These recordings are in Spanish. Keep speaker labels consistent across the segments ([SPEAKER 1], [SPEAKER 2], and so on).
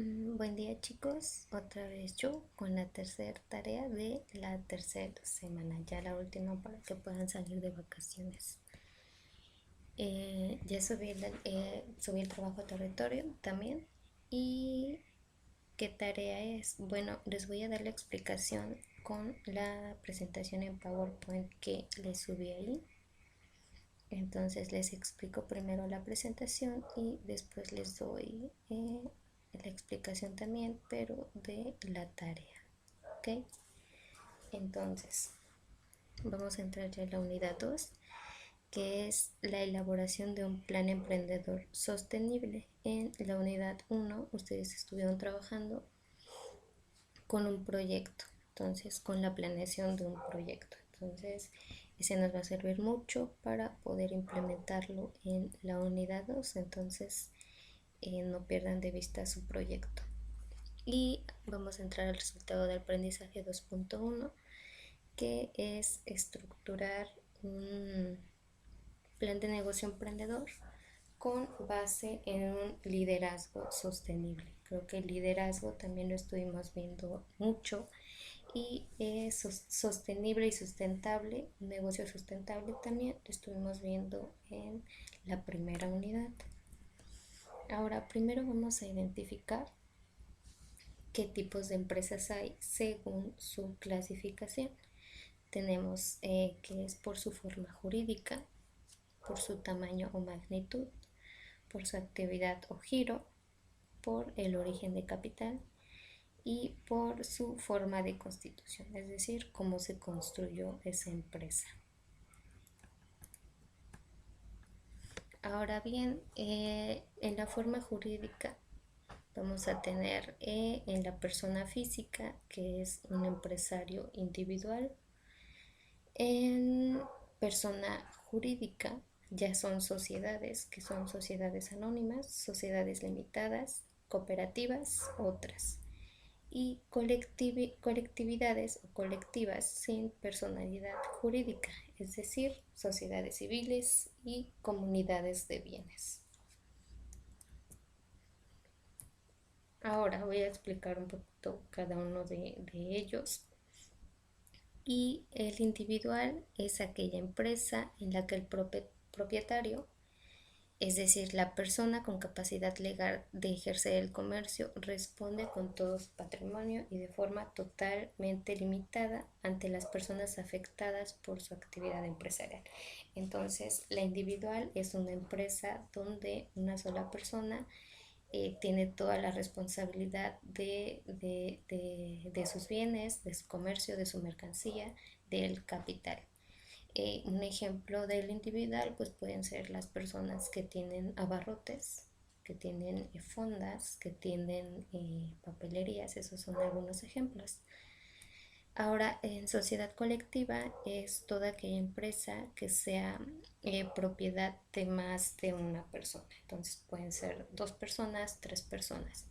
[SPEAKER 1] Buen día chicos, otra vez yo con la tercera tarea de la tercera semana, ya la última para que puedan salir de vacaciones. Ya subí el trabajo a territorio también. ¿Y qué tarea es? Bueno, les voy a dar la explicación con la presentación en PowerPoint que les subí ahí. Entonces les explico primero la presentación y después les doy la explicación también, pero de la tarea. ¿Ok? Entonces, vamos a entrar ya en la unidad 2, que es la elaboración de un plan emprendedor sostenible. En la unidad 1, ustedes estuvieron trabajando con un proyecto, entonces con la planeación de un proyecto. Entonces, ese nos va a servir mucho para poder implementarlo en la unidad 2, entonces no pierdan de vista su proyecto. Y vamos a entrar al resultado del aprendizaje 2.1, que es estructurar un plan de negocio emprendedor con base en un liderazgo sostenible. Creo que el liderazgo también lo estuvimos viendo mucho y sostenible y sustentable, un negocio sustentable también lo estuvimos viendo en la primera unidad. Ahora, primero vamos a identificar qué tipos de empresas hay según su clasificación. Tenemos que es por su forma jurídica, por su tamaño o magnitud, por su actividad o giro, por el origen de capital y por su forma de constitución, es decir, cómo se construyó esa empresa. Ahora bien, en la forma jurídica vamos a tener en la persona física, que es un empresario individual. En persona jurídica ya son sociedades, que son sociedades anónimas, sociedades limitadas, cooperativas, otras. Y colectividades o colectivas sin personalidad jurídica, es decir, sociedades civiles y comunidades de bienes. Ahora voy a explicar un poquito cada uno de ellos. Y el individual es aquella empresa en la que el propietario, es decir, la persona con capacidad legal de ejercer el comercio, responde con todo su patrimonio y de forma totalmente limitada ante las personas afectadas por su actividad empresarial. Entonces, la individual es una empresa donde una sola persona tiene toda la responsabilidad de sus bienes, de su comercio, de su mercancía, del capital. Un ejemplo del individual pues pueden ser las personas que tienen abarrotes, que tienen fondas, que tienen papelerías, esos son algunos ejemplos. Ahora, en sociedad colectiva es toda aquella empresa que sea propiedad de más de una persona. Entonces pueden ser 2 personas, 3 personas.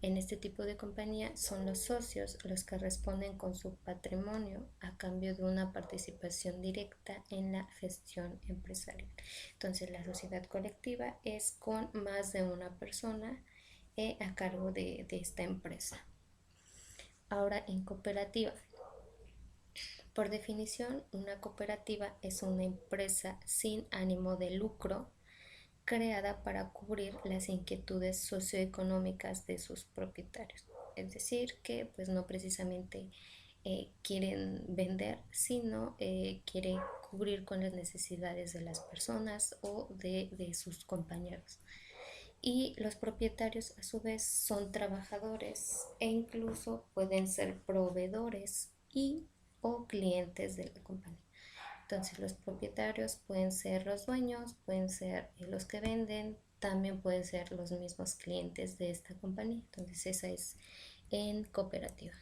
[SPEAKER 1] En este tipo de compañía son los socios los que responden con su patrimonio a cambio de una participación directa en la gestión empresarial. Entonces la sociedad colectiva es con más de una persona a cargo de esta empresa. Ahora, en cooperativa. Por definición, una cooperativa es una empresa sin ánimo de lucro creada para cubrir las inquietudes socioeconómicas de sus propietarios. Es decir, que pues no precisamente quieren vender, sino quieren cubrir con las necesidades de las personas o de sus compañeros. Y los propietarios a su vez son trabajadores e incluso pueden ser proveedores y o clientes de la compañía. Entonces los propietarios pueden ser los dueños, pueden ser los que venden, también pueden ser los mismos clientes de esta compañía. Entonces esa es en cooperativa.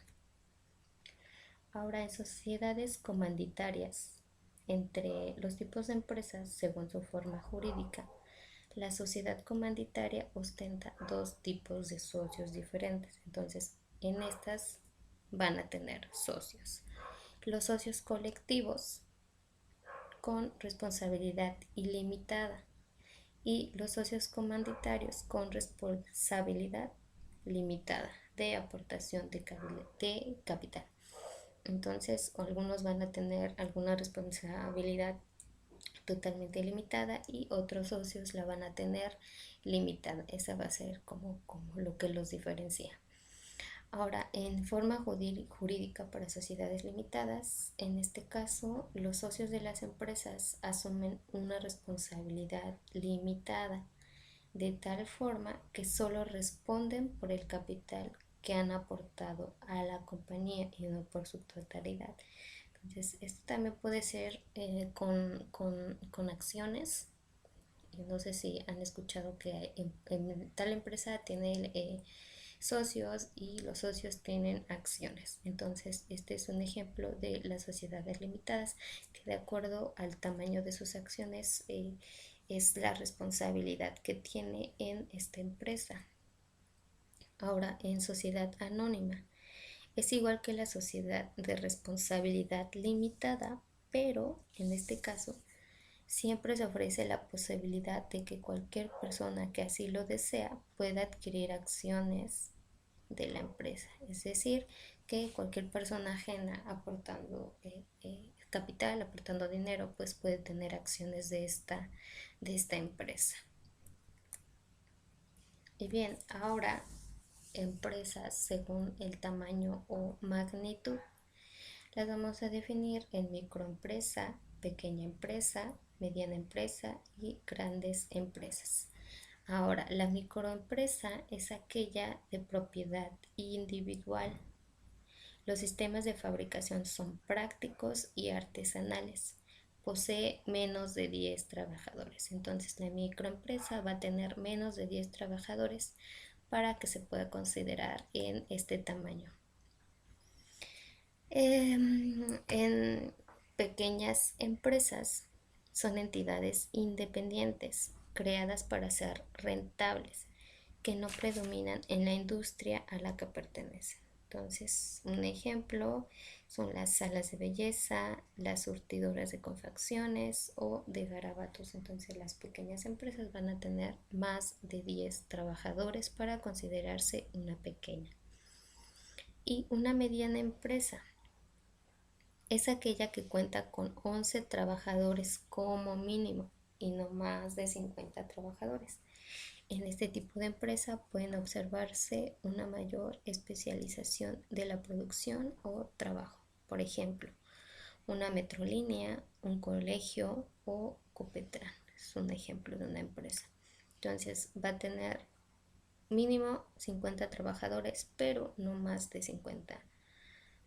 [SPEAKER 1] Ahora, en sociedades comanditarias, entre los tipos de empresas según su forma jurídica, la sociedad comanditaria ostenta 2 tipos de socios diferentes. Entonces, en estas van a tener socios. Los socios colectivos con responsabilidad ilimitada y los socios comanditarios con responsabilidad limitada de aportación de capital. Entonces, algunos van a tener alguna responsabilidad totalmente limitada y otros socios la van a tener limitada. Esa va a ser como lo que los diferencia. Ahora, en forma jurídica para sociedades limitadas, en este caso, los socios de las empresas asumen una responsabilidad limitada, de tal forma que solo responden por el capital que han aportado a la compañía y no por su totalidad. Entonces, esto también puede ser con acciones. No sé si han escuchado que en tal empresa tiene socios y los socios tienen acciones. Entonces, este es un ejemplo de las sociedades limitadas que de acuerdo al tamaño de sus acciones es la responsabilidad que tiene en esta empresa. Ahora, en sociedad anónima, es igual que la sociedad de responsabilidad limitada, pero en este caso siempre se ofrece la posibilidad de que cualquier persona que así lo desea pueda adquirir acciones de la empresa. Es decir, que cualquier persona ajena aportando capital, aportando dinero, pues puede tener acciones de esta empresa. Y bien, ahora empresas según el tamaño o magnitud. Las vamos a definir en microempresa, pequeña empresa, mediana empresa y grandes empresas. Ahora, la microempresa es aquella de propiedad individual. Los sistemas de fabricación son prácticos y artesanales. Posee menos de 10 trabajadores. Entonces, la microempresa va a tener menos de 10 trabajadores para que se pueda considerar en este tamaño. En pequeñas empresas son entidades independientes creadas para ser rentables que no predominan en la industria a la que pertenecen. Entonces, un ejemplo son las salas de belleza, las surtidoras de confecciones o de garabatos. Entonces, las pequeñas empresas van a tener más de 10 trabajadores para considerarse una pequeña. Y una mediana empresa es aquella que cuenta con 11 trabajadores como mínimo y no más de 50 trabajadores. En este tipo de empresa pueden observarse una mayor especialización de la producción o trabajo. Por ejemplo, una metrolínea, un colegio o Copetran. Es un ejemplo de una empresa. Entonces va a tener mínimo 50 trabajadores, pero no más de 50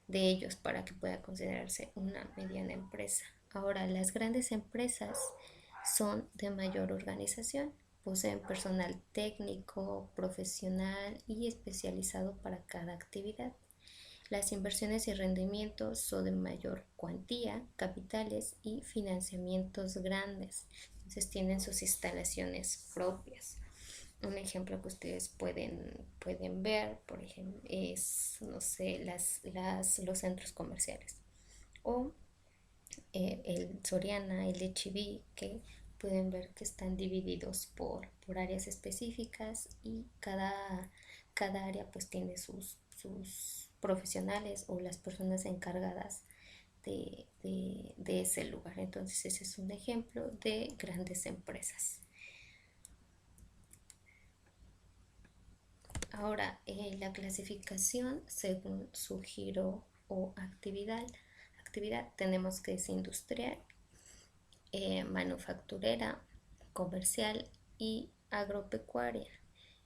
[SPEAKER 1] de ellos para que pueda considerarse una mediana empresa. Ahora, las grandes empresas son de mayor organización, poseen personal técnico, profesional y especializado para cada actividad. Las inversiones y rendimientos son de mayor cuantía, capitales y financiamientos grandes. Entonces tienen sus instalaciones propias. Un ejemplo que ustedes pueden ver, por ejemplo, es, no sé, los centros comerciales. O el Soriana, el H-E-B, que pueden ver que están divididos por áreas específicas y cada área pues tiene sus profesionales o las personas encargadas de ese lugar. Entonces ese es un ejemplo de grandes empresas. Ahora, la clasificación según su giro o actividad tenemos que es industrial, manufacturera, comercial y agropecuaria.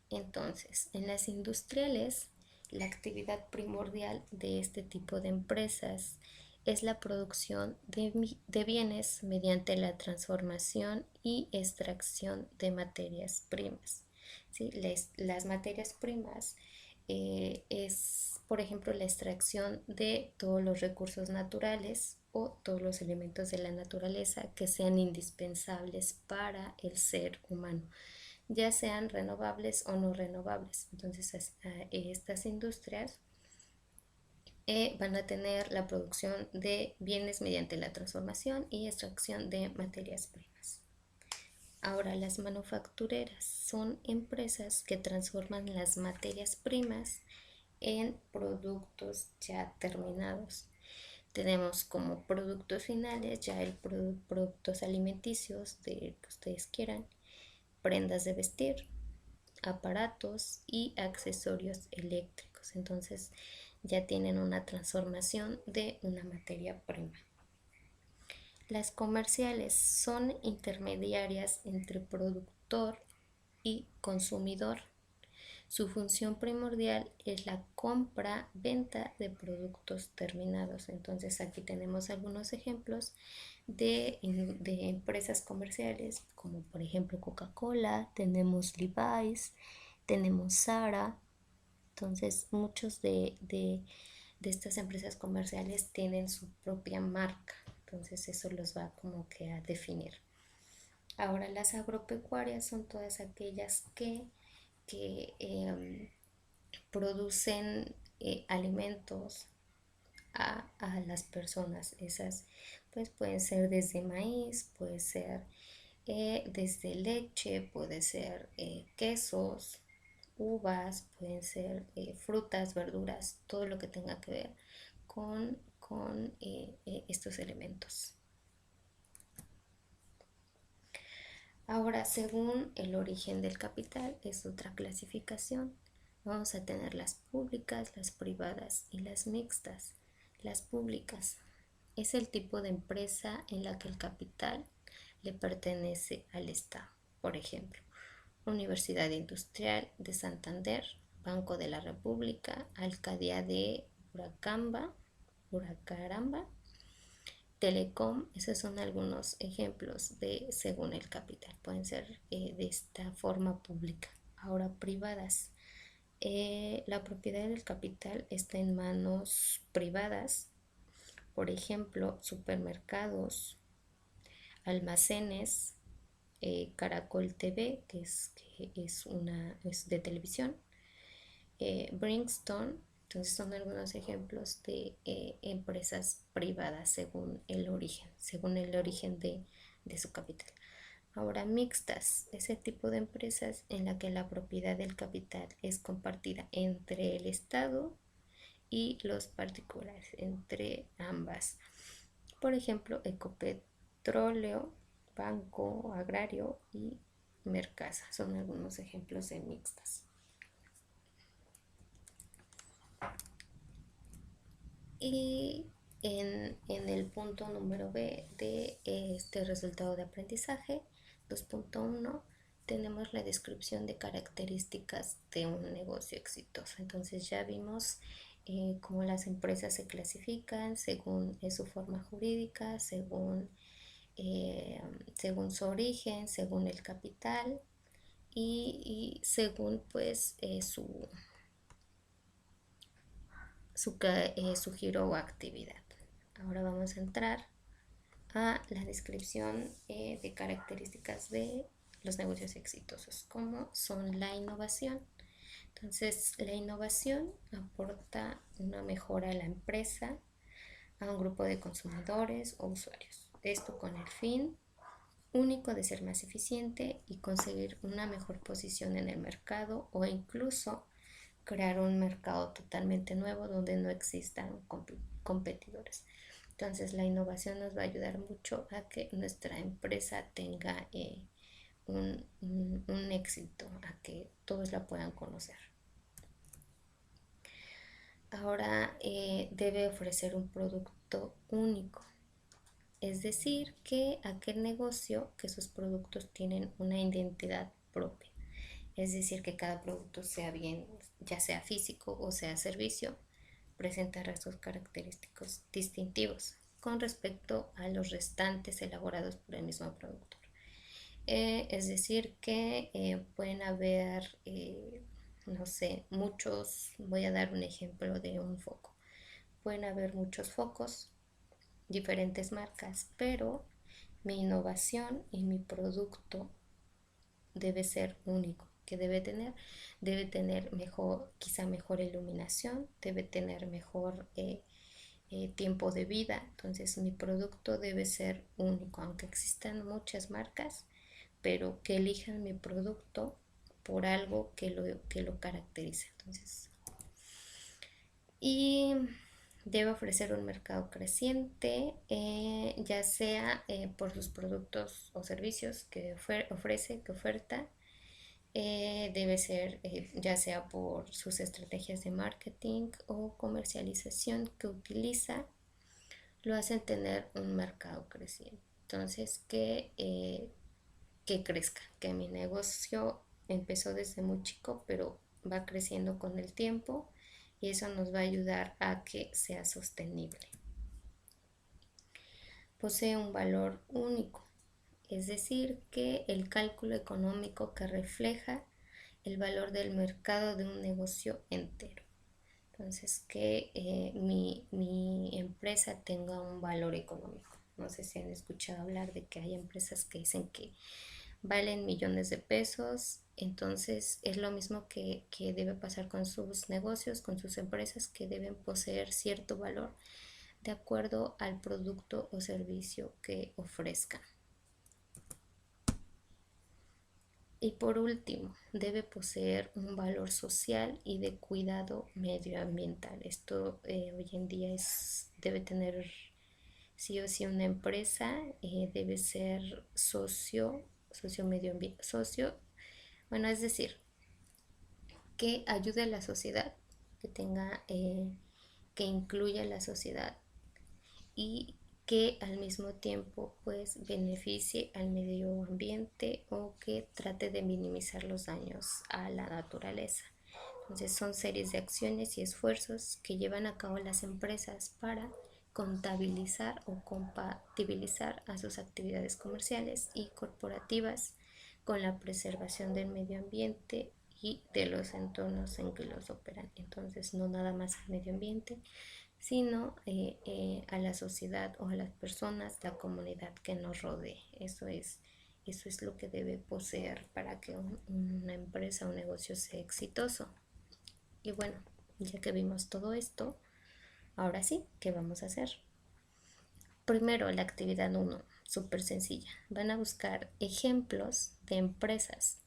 [SPEAKER 1] Entonces, en las industriales, la actividad primordial de este tipo de empresas es la producción de bienes mediante la transformación y extracción de materias primas. ¿Sí? Las materias primas es, por ejemplo, la extracción de todos los recursos naturales o todos los elementos de la naturaleza que sean indispensables para el ser humano, ya sean renovables o no renovables. Entonces, estas industrias van a tener la producción de bienes mediante la transformación y extracción de materias primas. Ahora, las manufactureras son empresas que transforman las materias primas en productos ya terminados. Tenemos como productos finales ya el productos alimenticios de que ustedes quieran, prendas de vestir, aparatos y accesorios eléctricos. Entonces ya tienen una transformación de una materia prima. Las comerciales son intermediarias entre productor y consumidor. Su función primordial es la compra-venta de productos terminados. Entonces aquí tenemos algunos ejemplos de empresas comerciales, como por ejemplo Coca-Cola, tenemos Levi's, tenemos Zara. Entonces muchos de estas empresas comerciales tienen su propia marca. Entonces eso los va como que a definir. Ahora las agropecuarias son todas aquellas que producen alimentos a las personas. Esas pues pueden ser desde maíz, puede ser desde leche, puede ser quesos, uvas, pueden ser frutas, verduras, todo lo que tenga que ver con estos elementos. Ahora, según el origen del capital, es otra clasificación. Vamos a tener las públicas, las privadas y las mixtas. Las públicas es el tipo de empresa en la que el capital le pertenece al Estado. Por ejemplo, Universidad Industrial de Santander, Banco de la República, Alcaldía de Huracaramba, Telecom. Esos son algunos ejemplos de según el capital. Pueden ser de esta forma pública. Ahora, privadas. La propiedad del capital está en manos privadas. Por ejemplo, supermercados, almacenes, Caracol TV, es de televisión, Bridgestone. Entonces son algunos ejemplos de empresas privadas según el origen de su capital. Ahora, mixtas, ese tipo de empresas en la que la propiedad del capital es compartida entre el Estado y los particulares, entre ambas. Por ejemplo, Ecopetróleo, Banco Agrario y Mercasa son algunos ejemplos de mixtas. Y en el punto número B de este resultado de aprendizaje 2.1 tenemos la descripción de características de un negocio exitoso. Entonces ya vimos cómo las empresas se clasifican según su forma jurídica, según su origen, según el capital y según pues su giro o actividad. Ahora vamos a entrar a la descripción de características de los negocios exitosos, como son la innovación. Entonces, la innovación aporta una mejora a la empresa, a un grupo de consumidores o usuarios. Esto con el fin único de ser más eficiente y conseguir una mejor posición en el mercado o incluso crear un mercado totalmente nuevo donde no existan competidores. Entonces la innovación nos va a ayudar mucho a que nuestra empresa tenga un éxito, a que todos la puedan conocer. Ahora debe ofrecer un producto único, es decir, que aquel negocio, que sus productos tienen una identidad propia. Es decir, que cada producto sea bien, ya sea físico o sea servicio, presenta rasgos característicos distintivos con respecto a los restantes elaborados por el mismo productor. Es decir, que pueden haber, no sé, voy a dar un ejemplo de un foco. Pueden haber muchos focos, diferentes marcas, pero mi innovación y mi producto debe ser único, que debe tener quizá mejor iluminación, debe tener mejor tiempo de vida. Entonces mi producto debe ser único, aunque existan muchas marcas, pero que elijan mi producto por algo que lo caracterice. Entonces, y debe ofrecer un mercado creciente, ya sea por sus productos o servicios que ofrece, que oferta. Debe ser ya sea por sus estrategias de marketing o comercialización que utiliza, lo hacen tener un mercado creciente. Entonces, que crezca, que mi negocio empezó desde muy chico, pero va creciendo con el tiempo y eso nos va a ayudar a que sea sostenible. Posee un valor único, es decir, que el cálculo económico que refleja el valor del mercado de un negocio entero. Entonces, que mi empresa tenga un valor económico. No sé si han escuchado hablar de que hay empresas que dicen que valen millones de pesos. Entonces, es lo mismo que debe pasar con sus negocios, con sus empresas, que deben poseer cierto valor de acuerdo al producto o servicio que ofrezcan. Y por último, debe poseer un valor social y de cuidado medioambiental. Esto hoy en día debe tener sí o sí una empresa, debe ser socio, bueno, es decir, que ayude a la sociedad, que tenga, que incluya a la sociedad y que al mismo tiempo pues beneficie al medio ambiente o que trate de minimizar los daños a la naturaleza. Entonces son series de acciones y esfuerzos que llevan a cabo las empresas para contabilizar o compatibilizar a sus actividades comerciales y corporativas con la preservación del medio ambiente y de los entornos en que los operan. Entonces no nada más al medio ambiente, sino a la sociedad o a las personas, la comunidad que nos rodee. Eso es lo que debe poseer para que una empresa o un negocio sea exitoso. Y bueno, ya que vimos todo esto, ahora sí, ¿qué vamos a hacer? Primero, la actividad 1, súper sencilla. Van a buscar ejemplos de empresas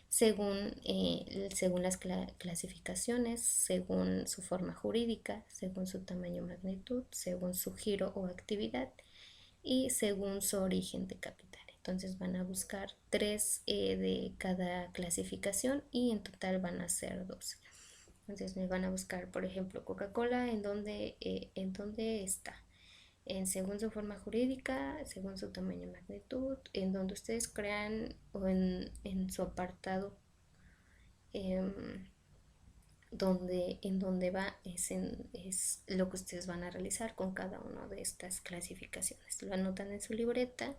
[SPEAKER 1] según las clasificaciones, según su forma jurídica, según su tamaño o magnitud, según su giro o actividad y según su origen de capital. Entonces van a buscar 3 de cada clasificación y en total van a ser 12. Entonces me van a buscar, por ejemplo, Coca-Cola, en dónde está, según su forma jurídica, según su tamaño y magnitud, en donde ustedes crean o en su apartado en donde va es lo que ustedes van a realizar con cada una de estas clasificaciones. Lo anotan en su libreta,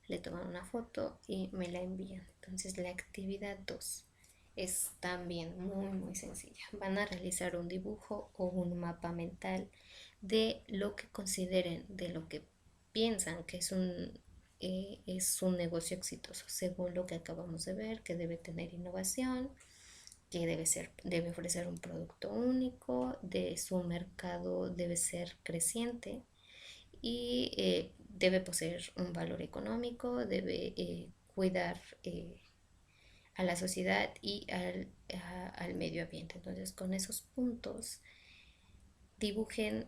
[SPEAKER 1] le toman una foto y me la envían. Entonces la actividad 2 es también muy sencilla. Van a realizar un dibujo o un mapa mental de lo que consideren, de lo que piensan que es un negocio exitoso, según lo que acabamos de ver, que debe tener innovación, que debe ofrecer un producto único, de su mercado debe ser creciente y debe poseer un valor económico, debe cuidar a la sociedad y al medio ambiente. Entonces, con esos puntos, dibujen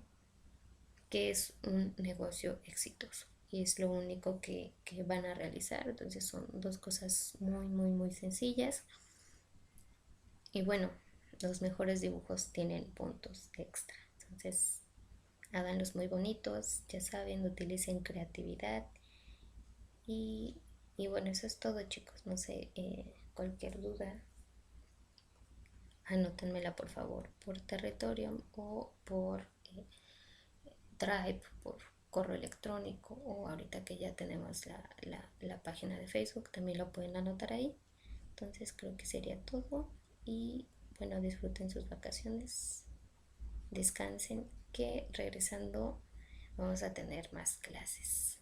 [SPEAKER 1] que es un negocio exitoso y es lo único que van a realizar. Entonces, son dos cosas muy sencillas. Y bueno, los mejores dibujos tienen puntos extra. Entonces, háganlos muy bonitos, ya saben, utilicen creatividad. Y, y bueno, eso es todo, chicos. No sé, cualquier duda, anótenmela por favor por Territorium o por Drive, por correo electrónico, o ahorita que ya tenemos la página de Facebook, también lo pueden anotar ahí. Entonces creo que sería todo y bueno, disfruten sus vacaciones, descansen, que regresando vamos a tener más clases.